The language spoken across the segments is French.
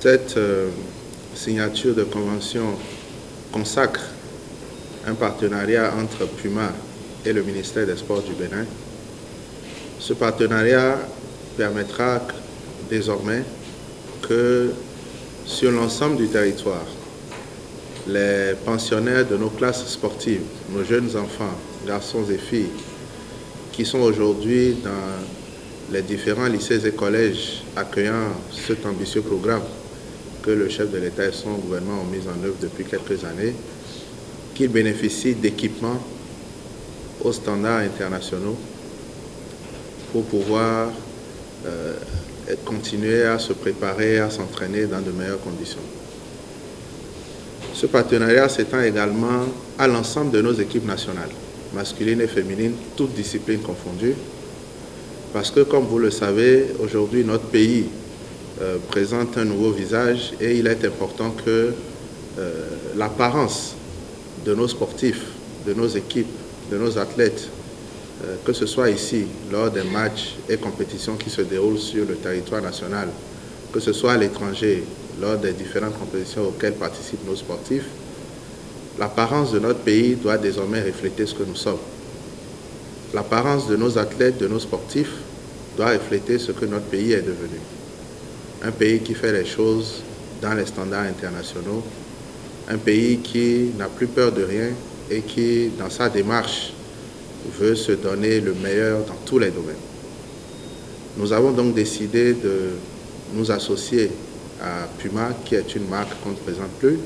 Cette signature de convention consacre un partenariat entre Puma et le ministère des Sports du Bénin. Ce partenariat permettra désormais que sur l'ensemble du territoire, les pensionnaires de nos classes sportives, nos jeunes enfants, garçons et filles, qui sont aujourd'hui dans les différents lycées et collèges accueillant cet ambitieux programme que le chef de l'État et son gouvernement ont mis en œuvre depuis quelques années, qu'ils bénéficient d'équipements aux standards internationaux pour pouvoir continuer à se préparer, à s'entraîner dans de meilleures conditions. Ce partenariat s'étend également à l'ensemble de nos équipes nationales, masculines et féminines, toutes disciplines confondues, parce que, comme vous le savez, aujourd'hui, notre pays présente un nouveau visage et il est important que l'apparence de nos sportifs, de nos équipes, de nos athlètes, que ce soit ici, lors des matchs et compétitions qui se déroulent sur le territoire national, que ce soit à l'étranger, lors des différentes compétitions auxquelles participent nos sportifs, l'apparence de notre pays doit désormais refléter ce que nous sommes. L'apparence de nos athlètes, de nos sportifs, doit refléter ce que notre pays est devenu. Un pays qui fait les choses dans les standards internationaux, un pays qui n'a plus peur de rien et qui, dans sa démarche, veut se donner le meilleur dans tous les domaines. Nous avons donc décidé de nous associer à Puma, qui est une marque qu'on ne présente plus,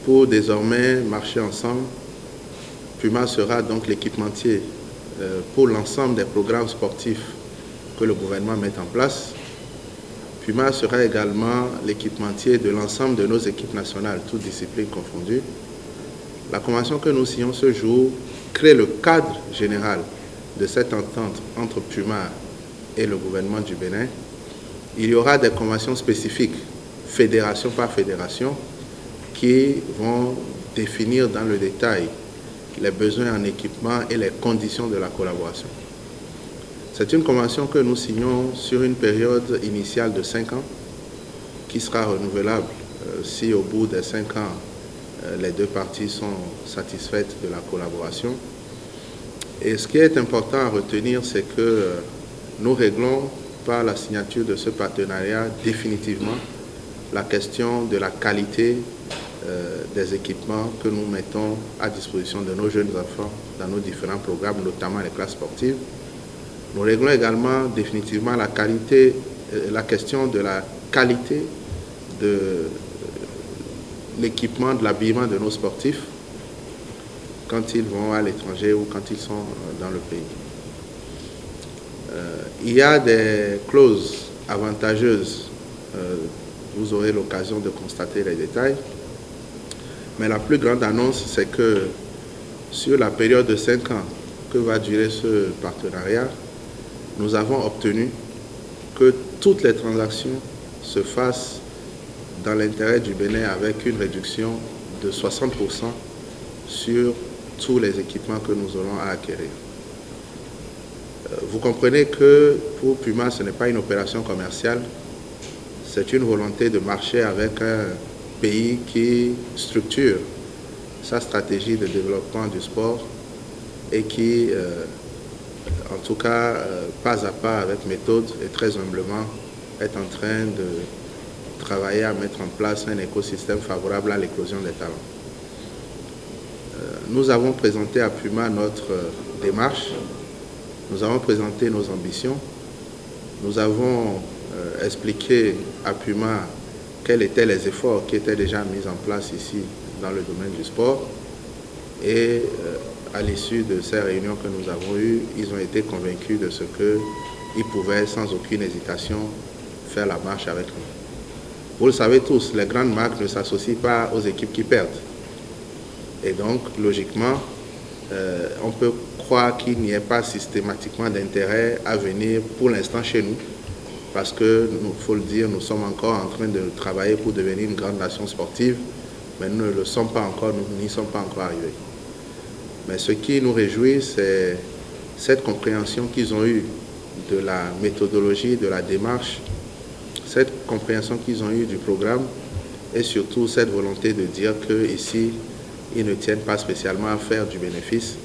pour désormais marcher ensemble. Puma sera donc l'équipementier pour l'ensemble des programmes sportifs que le gouvernement met en place. Puma sera également l'équipementier de l'ensemble de nos équipes nationales, toutes disciplines confondues. La convention que nous signons ce jour crée le cadre général de cette entente entre Puma et le gouvernement du Bénin. Il y aura des conventions spécifiques, fédération par fédération, qui vont définir dans le détail les besoins en équipement et les conditions de la collaboration. C'est une convention que nous signons sur une période initiale de 5 ans, qui sera renouvelable si au bout des 5 ans, les deux parties sont satisfaites de la collaboration. Et ce qui est important à retenir, c'est que nous réglons par la signature de ce partenariat définitivement la question de la qualité des équipements que nous mettons à disposition de nos jeunes enfants dans nos différents programmes, notamment les classes sportives. Nous réglons également définitivement la question de la qualité de l'équipement, de l'habillement de nos sportifs quand ils vont à l'étranger ou quand ils sont dans le pays. Il y a des clauses avantageuses, vous aurez l'occasion de constater les détails, mais la plus grande annonce, c'est que sur la période de 5 ans que va durer ce partenariat, nous avons obtenu que toutes les transactions se fassent dans l'intérêt du Bénin avec une réduction de 60% sur tous les équipements que nous aurons à acquérir. Vous comprenez que pour Puma, ce n'est pas une opération commerciale, c'est une volonté de marcher avec un pays qui structure sa stratégie de développement du sport et qui, en tout cas, pas à pas, avec méthode et très humblement, est en train de travailler à mettre en place un écosystème favorable à l'éclosion des talents. Nous avons présenté à Puma notre démarche, nous avons présenté nos ambitions, nous avons expliqué à Puma quels étaient les efforts qui étaient déjà mis en place ici dans le domaine du sport et à l'issue de ces réunions que nous avons eues, ils ont été convaincus de ce qu'ils pouvaient sans aucune hésitation faire la marche avec nous. Vous le savez tous, les grandes marques ne s'associent pas aux équipes qui perdent. Et donc, logiquement, on peut croire qu'il n'y ait pas systématiquement d'intérêt à venir pour l'instant chez nous, parce que, il faut le dire, nous sommes encore en train de travailler pour devenir une grande nation sportive, mais nous ne le sommes pas encore, nous n'y sommes pas encore arrivés. Mais ce qui nous réjouit, c'est cette compréhension qu'ils ont eue de la méthodologie, de la démarche, cette compréhension qu'ils ont eue du programme et surtout cette volonté de dire qu'ici, ils ne tiennent pas spécialement à faire du bénéfice,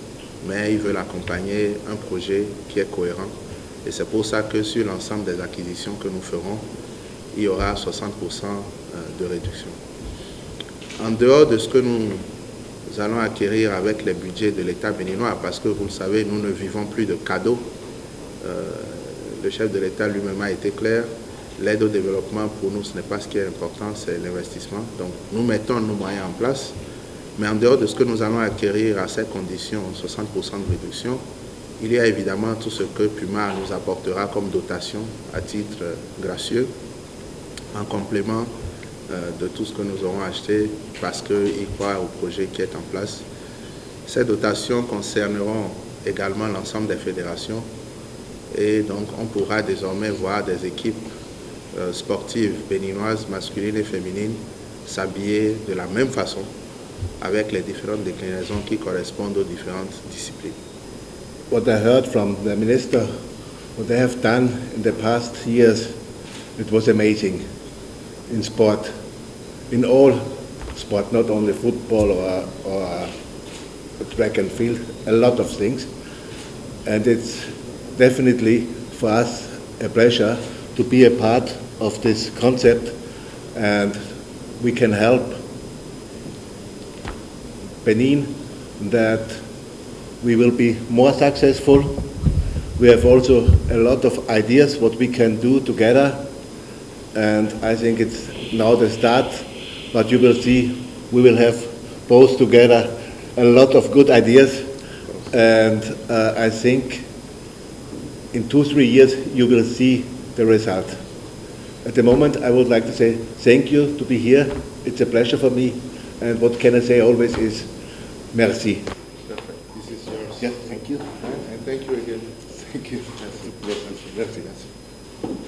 mais ils veulent accompagner un projet qui est cohérent. Et c'est pour ça que sur l'ensemble des acquisitions que nous ferons, il y aura 60% de réduction. En dehors de ce que nous allons acquérir avec les budgets de l'État béninois, parce que vous le savez, nous ne vivons plus de cadeaux. Le chef de l'État lui-même a été clair. L'aide au développement, pour nous, ce n'est pas ce qui est important, c'est l'investissement. Donc, nous mettons nos moyens en place. Mais en dehors de ce que nous allons acquérir à ces conditions, 60% de réduction, il y a évidemment tout ce que Puma nous apportera comme dotation à titre gracieux, en complément de tout ce que nous aurons acheté parce qu'ils croient au projet qui est en place. Ces dotations concerneront également l'ensemble des fédérations et donc on pourra désormais voir des équipes sportives béninoises, masculines et féminines, s'habiller de la même façon avec les différentes déclinaisons qui correspondent aux différentes disciplines. What I heard from the minister, what they have done in the past years, it was amazing in sport, in all sport, not only football or track and field, a lot of things. And it's definitely for us a pleasure to be a part of this concept, and we can help Benin that we will be more successful. We have also a lot of ideas what we can do together, and I think it's now the start, but you will see we will have both together a lot of good ideas, and I think in 2-3 years you will see the result. At the moment I would like to say thank you to be here. It's a pleasure for me, and what can I say always is merci. Perfect. This is yours. Yeah, thank you. And thank you again. Thank you. Merci. Merci.